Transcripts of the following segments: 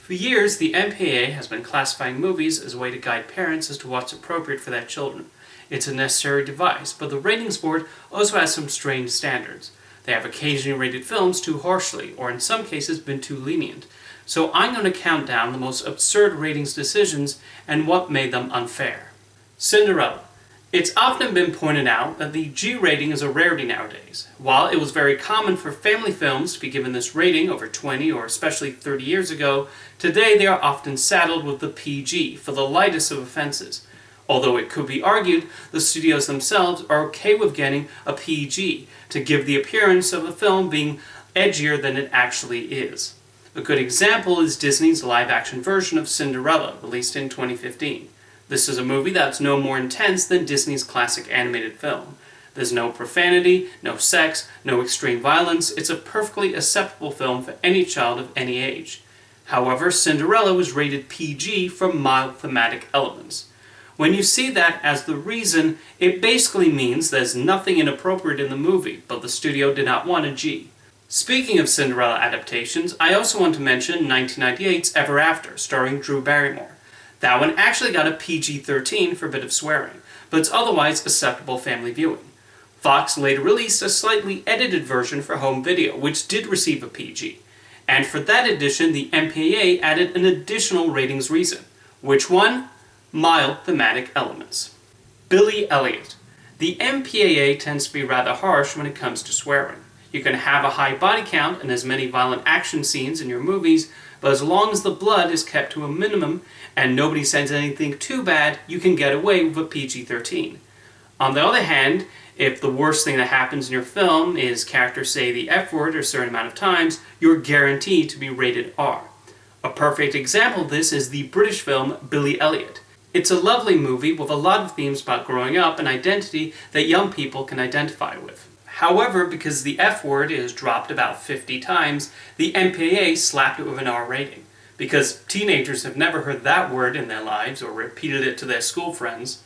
For years, the MPAA has been classifying movies as a way to guide parents as to what's appropriate for their children. It's a necessary device, but the ratings board also has some strange standards. They have occasionally rated films too harshly, or in some cases been too lenient. So I'm going to count down the most absurd ratings decisions and what made them unfair. Cinderella. It's often been pointed out that the G rating is a rarity nowadays. While it was very common for family films to be given this rating over 20 or especially 30 years ago, today they are often saddled with the PG for the lightest of offenses. Although it could be argued the studios themselves are okay with getting a PG to give the appearance of the film being edgier than it actually is. A good example is Disney's live-action version of Cinderella, released in 2015. This is a movie that's no more intense than Disney's classic animated film. There's no profanity, no sex, no extreme violence. It's a perfectly acceptable film for any child of any age. However, Cinderella was rated PG for mild thematic elements. When you see that as the reason, it basically means there's nothing inappropriate in the movie, but the studio did not want a G. Speaking of Cinderella adaptations, I also want to mention 1998's Ever After, starring Drew Barrymore. That one actually got a PG-13 for a bit of swearing, but it's otherwise acceptable family viewing. Fox later released a slightly edited version for home video, which did receive a PG. And for that edition, the MPAA added an additional ratings reason. Which one? Mild thematic elements. Billy Elliot. The MPAA tends to be rather harsh when it comes to swearing. You can have a high body count and as many violent action scenes in your movies, but as long as the blood is kept to a minimum and nobody says anything too bad, you can get away with a PG-13. On the other hand, if the worst thing that happens in your film is characters say the F word a certain amount of times, you're guaranteed to be rated R. A perfect example of this is the British film Billy Elliot. It's a lovely movie with a lot of themes about growing up and identity that young people can identify with. However, because the F word is dropped about 50 times, the MPAA slapped it with an R rating. Because teenagers have never heard that word in their lives or repeated it to their school friends,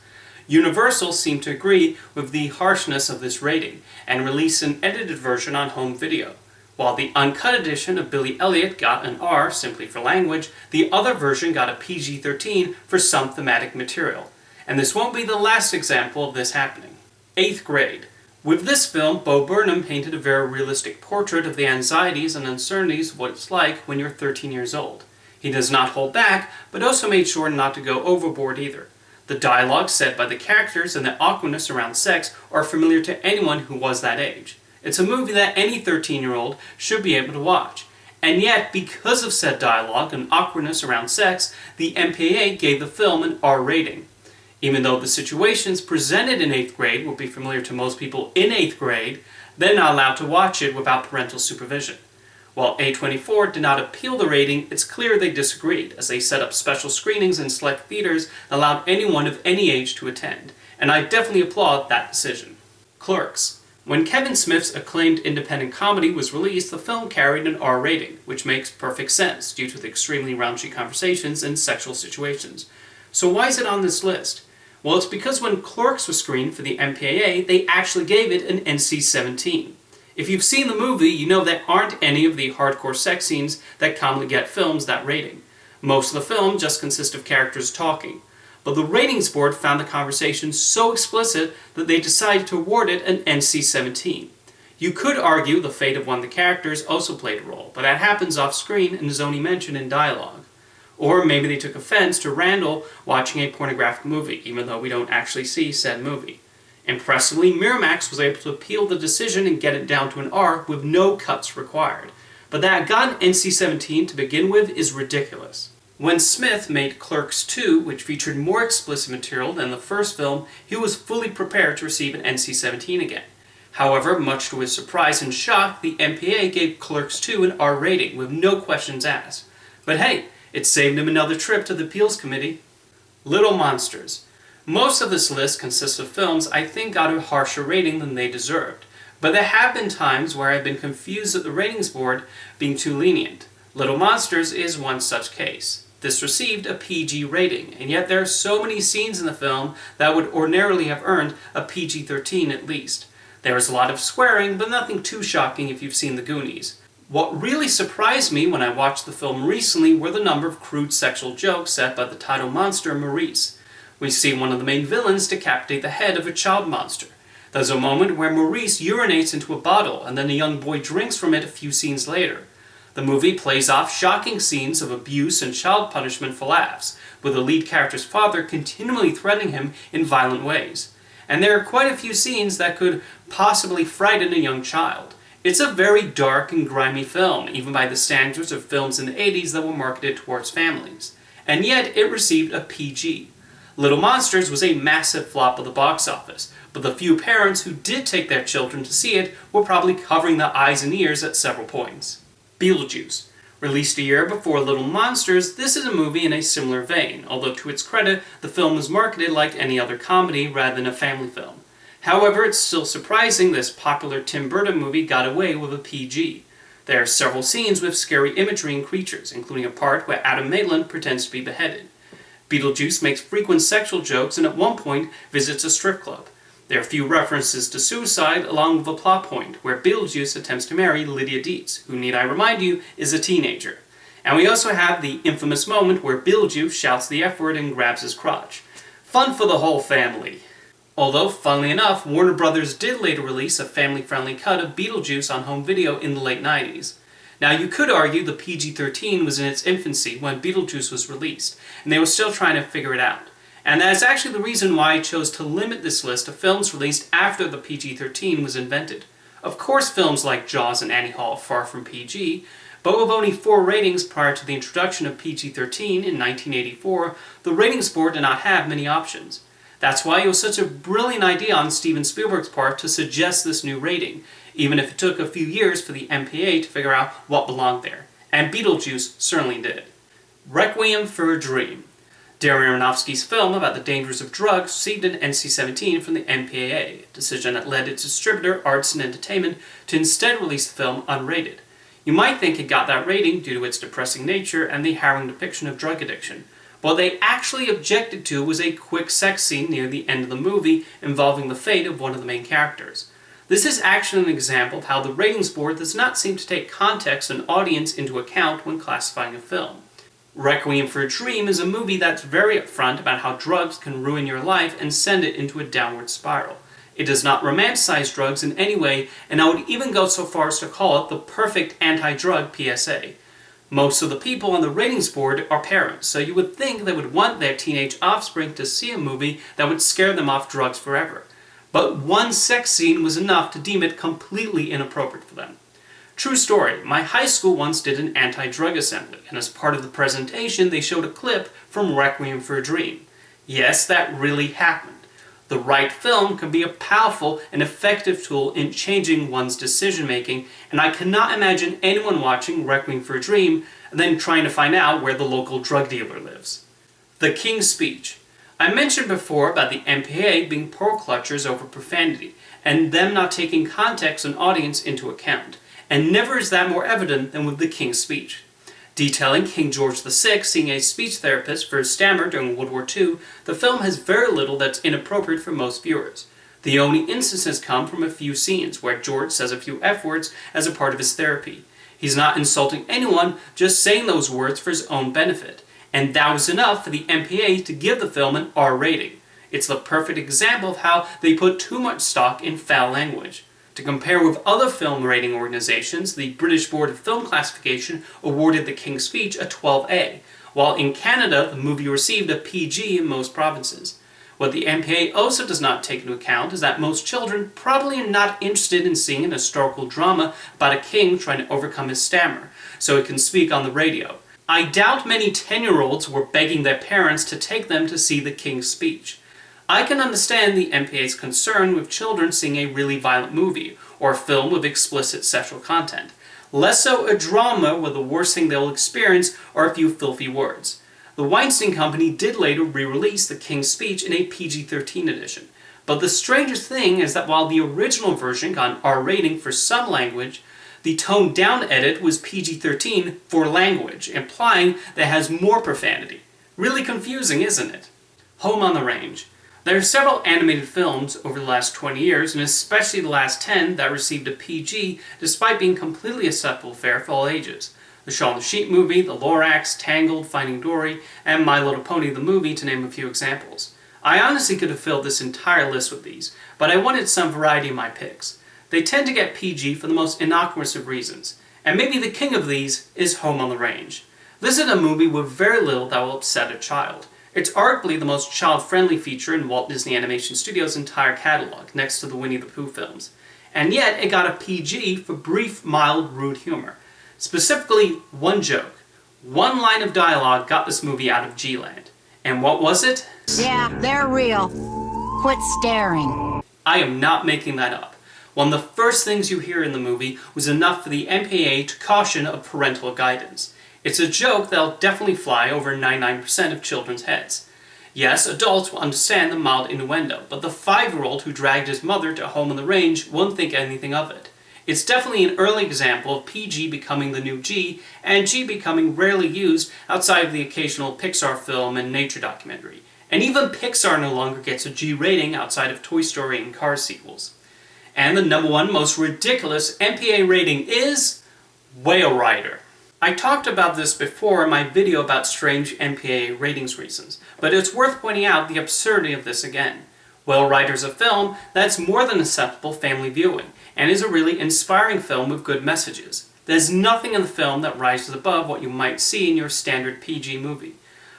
Universal seemed to agree with the harshness of this rating and released an edited version on home video. While the uncut edition of Billy Elliot got an R simply for language, the other version got a PG-13 for some thematic material. And this won't be the last example of this happening. 8th grade. With this film, Bo Burnham painted a very realistic portrait of the anxieties and uncertainties of what it's like when you're 13 years old. He does not hold back, but also made sure not to go overboard either. The dialogue said by the characters and the awkwardness around sex are familiar to anyone who was that age. It's a movie that any 13-year-old should be able to watch. And yet, because of said dialogue and awkwardness around sex, the MPAA gave the film an R rating. Even though the situations presented in 8th grade will be familiar to most people in 8th grade, they're not allowed to watch it without parental supervision. While A24 did not appeal the rating, it's clear they disagreed, as they set up special screenings in select theaters that allowed anyone of any age to attend, and I definitely applaud that decision. Clerks. When Kevin Smith's acclaimed independent comedy was released, the film carried an R rating, which makes perfect sense due to the extremely raunchy conversations and sexual situations. So why is it on this list? Well, it's because when Clerks was screened for the MPAA, they actually gave it an NC-17. If you've seen the movie, you know there aren't any of the hardcore sex scenes that commonly get films that rating. Most of the film just consists of characters talking. But the ratings board found the conversation so explicit that they decided to award it an NC-17. You could argue the fate of one of the characters also played a role, but that happens off-screen and is only mentioned in dialogue. Or maybe they took offense to Randall watching a pornographic movie, even though we don't actually see said movie. Impressively, Miramax was able to appeal the decision and get it down to an R with no cuts required. But that it got an NC-17 to begin with is ridiculous. When Smith made Clerks 2, which featured more explicit material than the first film, he was fully prepared to receive an NC-17 again. However, much to his surprise and shock, the MPAA gave Clerks 2 an R rating with no questions asked. But hey, it saved him another trip to the appeals committee. Little Monsters. Most of this list consists of films I think got a harsher rating than they deserved, but there have been times where I've been confused at the ratings board being too lenient. Little Monsters is one such case. This received a PG rating, and yet there are so many scenes in the film that would ordinarily have earned a PG-13 at least. There is a lot of swearing, but nothing too shocking if you've seen The Goonies. What really surprised me when I watched the film recently were the number of crude sexual jokes set by the title monster, Maurice. We see one of the main villains decapitate the head of a child monster. There's a moment where Maurice urinates into a bottle, and then a young boy drinks from it a few scenes later. The movie plays off shocking scenes of abuse and child punishment for laughs, with the lead character's father continually threatening him in violent ways. And there are quite a few scenes that could possibly frighten a young child. It's a very dark and grimy film, even by the standards of films in the 80s that were marketed towards families. And yet, it received a PG. Little Monsters was a massive flop at the box office, but the few parents who did take their children to see it were probably covering their eyes and ears at several points. Beetlejuice. Released a year before Little Monsters, this is a movie in a similar vein, although to its credit, the film was marketed like any other comedy rather than a family film. However, it's still surprising this popular Tim Burton movie got away with a PG. There are several scenes with scary imagery and creatures, including a part where Adam Maitland pretends to be beheaded. Beetlejuice makes frequent sexual jokes and at one point visits a strip club. There are a few references to suicide along with a plot point where Beetlejuice attempts to marry Lydia Dietz, who, need I remind you, is a teenager. And we also have the infamous moment where Beetlejuice shouts the F word and grabs his crotch. Fun for the whole family. Although, funnily enough, Warner Brothers did later release a family-friendly cut of Beetlejuice on home video in the late 90s. Now, you could argue the PG-13 was in its infancy when Beetlejuice was released, and they were still trying to figure it out. And that is actually the reason why I chose to limit this list to films released after the PG-13 was invented. Of course, films like Jaws and Annie Hall are far from PG, but with only 4 ratings prior to the introduction of PG-13 in 1984, the ratings board did not have many options. That's why it was such a brilliant idea on Steven Spielberg's part to suggest this new rating, even if it took a few years for the MPAA to figure out what belonged there. And Beetlejuice certainly did. Requiem for a Dream. Darren Aronofsky's film about the dangers of drugs received an NC-17 from the MPAA, a decision that led its distributor, Arts and Entertainment, to instead release the film unrated. You might think it got that rating due to its depressing nature and the harrowing depiction of drug addiction. What they actually objected to was a quick sex scene near the end of the movie involving the fate of one of the main characters. This is actually an example of how the ratings board does not seem to take context and audience into account when classifying a film. Requiem for a Dream is a movie that's very upfront about how drugs can ruin your life and send it into a downward spiral. It does not romanticize drugs in any way, and I would even go so far as to call it the perfect anti-drug PSA. Most of the people on the ratings board are parents, so you would think they would want their teenage offspring to see a movie that would scare them off drugs forever. But one sex scene was enough to deem it completely inappropriate for them. True story, my high school once did an anti-drug assembly, and as part of the presentation they showed a clip from Requiem for a Dream. Yes, that really happened. The right film can be a powerful and effective tool in changing one's decision-making, and I cannot imagine anyone watching Requiem for a Dream and then trying to find out where the local drug dealer lives. The King's Speech. I mentioned before about the MPAA being pearl clutchers over profanity, and them not taking context and audience into account, and never is that more evident than with The King's Speech. Detailing King George VI seeing a speech therapist for his stammer during World War II, the film has very little that's inappropriate for most viewers. The only instances come from a few scenes where George says a few F-words as a part of his therapy. He's not insulting anyone, just saying those words for his own benefit. And that was enough for the MPAA to give the film an R rating. It's the perfect example of how they put too much stock in foul language. To compare with other film rating organizations, the British Board of Film Classification awarded The King's Speech a 12A, while in Canada the movie received a PG in most provinces. What the MPAA also does not take into account is that most children probably are not interested in seeing an historical drama about a king trying to overcome his stammer, so he can speak on the radio. I doubt many 10-year-olds were begging their parents to take them to see The King's Speech. I can understand the MPAA's concern with children seeing a really violent movie, or a film with explicit sexual content. Less so a drama where the worst thing they'll experience are a few filthy words. The Weinstein Company did later re-release The King's Speech in a PG-13 edition. But the strangest thing is that while the original version got an R rating for some language, the toned-down edit was PG-13 for language, implying that it has more profanity. Really confusing, isn't it? Home on the Range. There are several animated films over the last 20 years, and especially the last 10, that received a PG despite being completely acceptable fare for all ages. The Shaun the Sheep movie, The Lorax, Tangled, Finding Dory, and My Little Pony the movie, to name a few examples. I honestly could have filled this entire list with these, but I wanted some variety in my picks. They tend to get PG for the most innocuous of reasons, and maybe the king of these is Home on the Range. This is a movie with very little that will upset a child. It's arguably the most child-friendly feature in Walt Disney Animation Studios' entire catalog, next to the Winnie the Pooh films. And yet, it got a PG for brief, mild, rude humor. Specifically, one joke. One line of dialogue got this movie out of G-Land. And what was it? Yeah, they're real. Quit staring. I am not making that up. One of the first things you hear in the movie was enough for the MPAA to caution of parental guidance. It's a joke that'll definitely fly over 99% of children's heads. Yes, adults will understand the mild innuendo, but the 5-year-old who dragged his mother to Home on the Range won't think anything of it. It's definitely an early example of PG becoming the new G, and G becoming rarely used outside of the occasional Pixar film and nature documentary. And even Pixar no longer gets a G rating outside of Toy Story and Cars sequels. And the #1 most ridiculous MPAA rating is Whale Rider. I talked about this before in my video about strange MPAA ratings reasons, but it's worth pointing out the absurdity of this again. Whale Rider is a film that's more than acceptable family viewing, and is a really inspiring film with good messages. There's nothing in the film that rises above what you might see in your standard PG movie.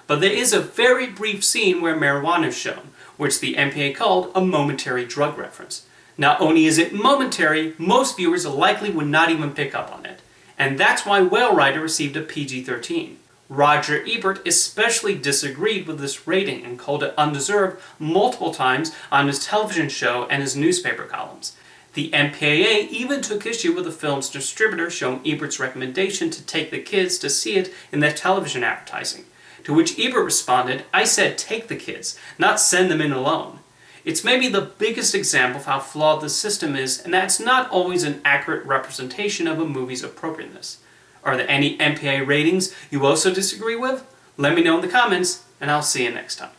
But there is a very brief scene where marijuana is shown, which the MPAA called a momentary drug reference. Not only is it momentary, most viewers likely would not even pick up on it. And that's why Whale Rider received a PG-13. Roger Ebert especially disagreed with this rating and called it undeserved multiple times on his television show and his newspaper columns. The MPAA even took issue with the film's distributor showing Ebert's recommendation to take the kids to see it in their television advertising. To which Ebert responded, "I said take the kids, not send them in alone." It's maybe the biggest example of how flawed the system is, and that's not always an accurate representation of a movie's appropriateness. Are there any MPAA ratings you also disagree with? Let me know in the comments, and I'll see you next time.